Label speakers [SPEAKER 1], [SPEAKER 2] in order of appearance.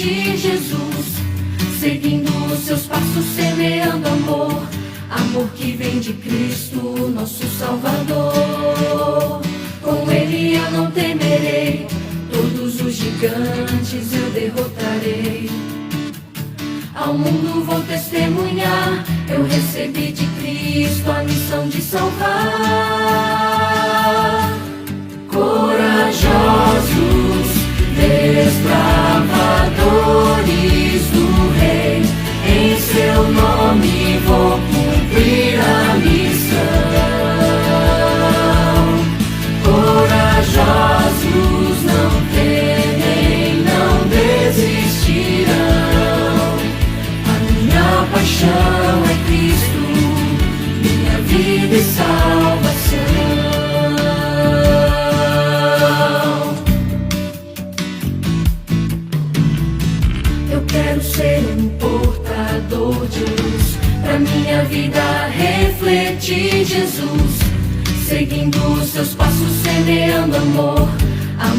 [SPEAKER 1] refletir Jesus, seguindo os seus passos, semeando amor, amor que vem de Cristo, nosso Salvador. Com Ele eu não temerei, todos os gigantes eu derrotarei. Ao mundo vou testemunhar, eu recebi de Cristo a missão de salvar. Corajosos desbravadores do Rei, em seu nome vou cumprir a missão. Corajosos não temem, não desistirão. A minha paixão é Cristo, minha vida e salvação. Eu quero ser um portador de luz, pra minha vida refletir Jesus, seguindo os seus passos, semeando amor, amor